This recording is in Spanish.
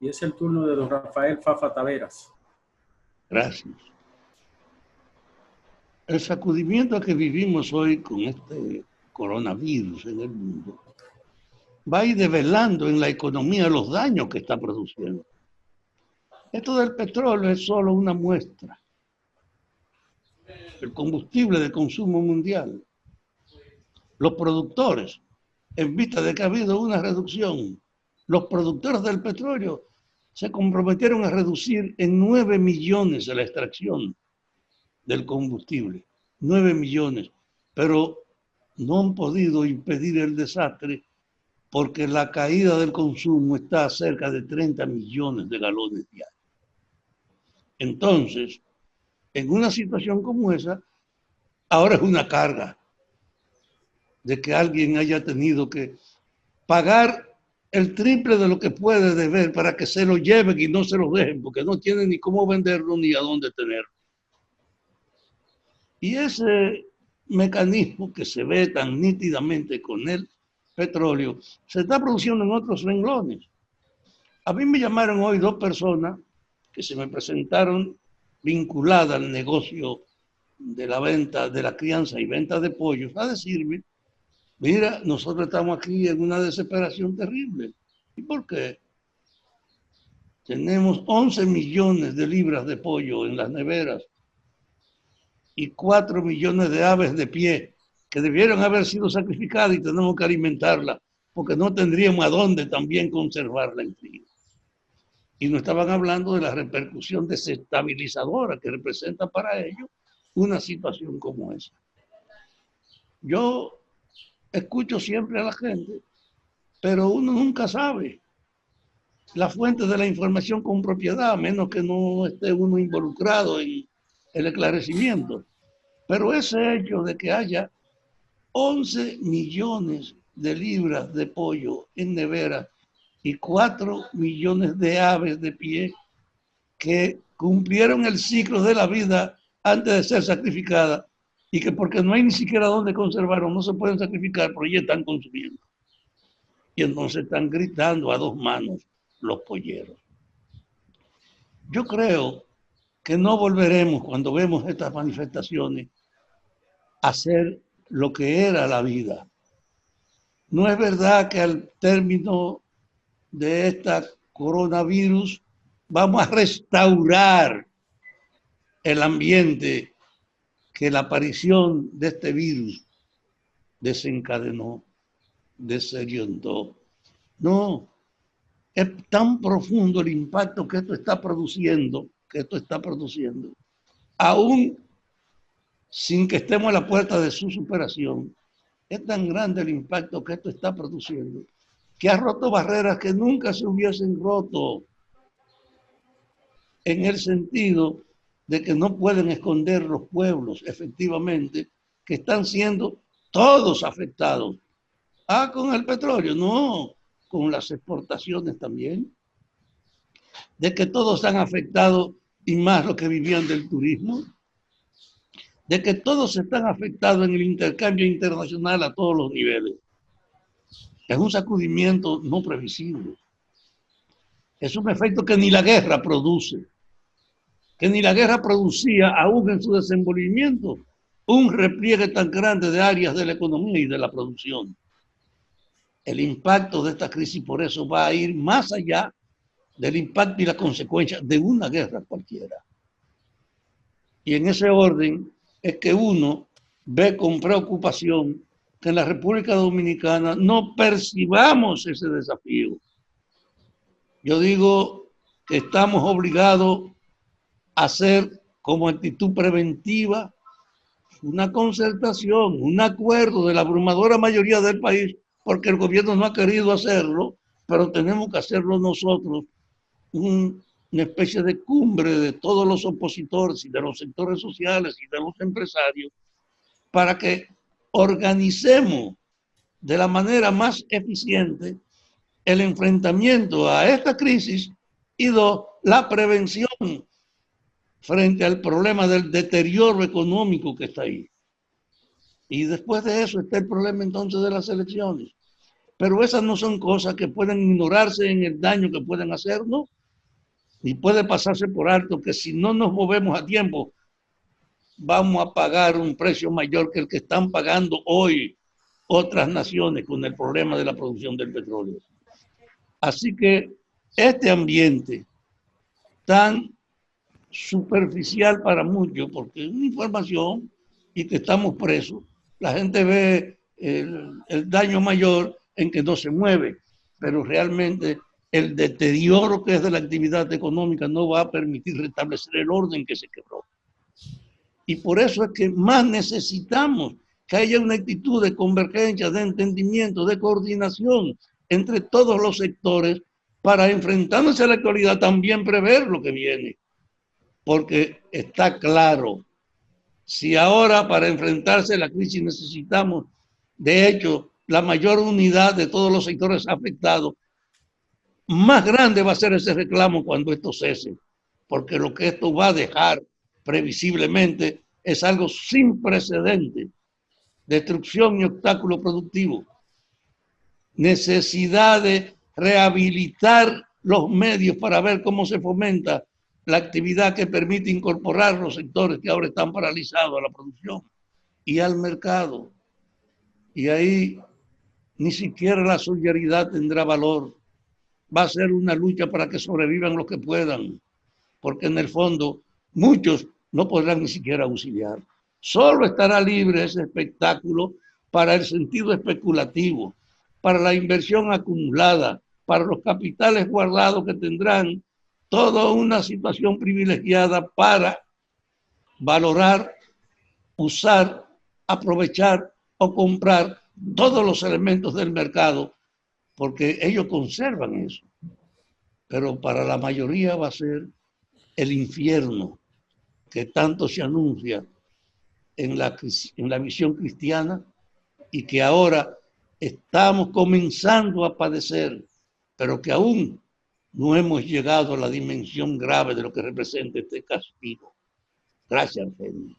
Y es el turno de don Rafael Fafa Taveras. Gracias. El sacudimiento que vivimos hoy con este coronavirus en el mundo va a ir develando en la economía los daños que está produciendo. Esto del petróleo es solo una muestra. El combustible de consumo mundial. Los productores, en vista de que ha habido una reducción, los productores del petróleo se comprometieron a reducir en 9 millones la extracción del combustible. 9 millones. Pero no han podido impedir el desastre porque la caída del consumo está a cerca de 30 millones de galones diarios. Entonces, en una situación como esa, ahora es una carga de que alguien haya tenido que pagar el triple de lo que puede deber para que se lo lleven y no se lo dejen, porque no tienen ni cómo venderlo ni a dónde tenerlo. Y ese mecanismo que se ve tan nítidamente con el petróleo se está produciendo en otros renglones. A mí me llamaron hoy 2 personas que se me presentaron vinculadas al negocio de la venta, de la crianza y venta de pollos, a decirme, mira, nosotros estamos aquí en una desesperación terrible. ¿Y por qué? Tenemos 11 millones de libras de pollo en las neveras y 4 millones de aves de pie que debieron haber sido sacrificadas y tenemos que alimentarlas porque no tendríamos a dónde también conservarla en frío. Y no estaban hablando de la repercusión desestabilizadora que representa para ellos una situación como esa. Yo escucho siempre a la gente, pero uno nunca sabe la fuente de la información con propiedad, a menos que no esté uno involucrado en el esclarecimiento. Pero ese hecho de que haya 11 millones de libras de pollo en nevera y 4 millones de aves de pie que cumplieron el ciclo de la vida antes de ser sacrificadas y que porque no hay ni siquiera dónde conservarlo, no se pueden sacrificar, pero ya están consumiendo. Y entonces están gritando a 2 manos los polleros. Yo creo que no volveremos cuando vemos estas manifestaciones a ser lo que era la vida. No es verdad que al término de esta coronavirus vamos a restaurar el ambiente que la aparición de este virus desencadenó, desorientó. No, es tan profundo el impacto que esto está produciendo, aún sin que estemos a la puerta de su superación. Es tan grande el impacto que esto está produciendo, que ha roto barreras que nunca se hubiesen roto, en el sentido de que no pueden esconder los pueblos, efectivamente, que están siendo todos afectados. Ah, con el petróleo, no, con las exportaciones también. De que todos han afectado y más los que vivían del turismo. De que todos están afectados en el intercambio internacional a todos los niveles. Es un sacudimiento no previsible. Es un efecto que ni la guerra produce, que ni la guerra producía, aún en su desenvolvimiento, un repliegue tan grande de áreas de la economía y de la producción. El impacto de esta crisis por eso va a ir más allá del impacto y la consecuencia de una guerra cualquiera. Y en ese orden es que uno ve con preocupación que en la República Dominicana no percibamos ese desafío. Yo digo que estamos obligados a hacer como actitud preventiva una concertación, un acuerdo de la abrumadora mayoría del país, porque el gobierno no ha querido hacerlo, pero tenemos que hacerlo nosotros, una especie de cumbre de todos los opositores y de los sectores sociales y de los empresarios, para que organicemos de la manera más eficiente el enfrentamiento a esta crisis y la prevención frente al problema del deterioro económico que está ahí. Y después de eso está el problema entonces de las elecciones. Pero esas no son cosas que pueden ignorarse en el daño que pueden hacernos, y puede pasarse por alto que si no nos movemos a tiempo, vamos a pagar un precio mayor que el que están pagando hoy otras naciones con el problema de la producción del petróleo. Así que este ambiente tan superficial para muchos, porque es una información y que estamos presos, la gente ve el daño mayor en que no se mueve, pero realmente el deterioro que es de la actividad económica no va a permitir restablecer el orden que se quebró. Y por eso es que más necesitamos que haya una actitud de convergencia, de entendimiento, de coordinación entre todos los sectores para, enfrentándose a la actualidad, también prever lo que viene. Porque está claro, si ahora para enfrentarse a la crisis necesitamos, de hecho, la mayor unidad de todos los sectores afectados, más grande va a ser ese reclamo cuando esto cese, porque lo que esto va a dejar previsiblemente es algo sin precedente: destrucción y obstáculo productivo, necesidad de rehabilitar los medios para ver cómo se fomenta la actividad que permite incorporar los sectores que ahora están paralizados a la producción y al mercado. Y ahí ni siquiera la solidaridad tendrá valor. Va a ser una lucha para que sobrevivan los que puedan, porque en el fondo muchos no podrán ni siquiera auxiliar. Solo estará libre ese espectáculo para el sentido especulativo, para la inversión acumulada, para los capitales guardados que tendrán toda una situación privilegiada para valorar, usar, aprovechar o comprar todos los elementos del mercado, porque ellos conservan eso. Pero para la mayoría va a ser el infierno que tanto se anuncia en la visión cristiana y que ahora estamos comenzando a padecer, pero que aún no hemos llegado a la dimensión grave de lo que representa este castigo. Gracias, Argenis.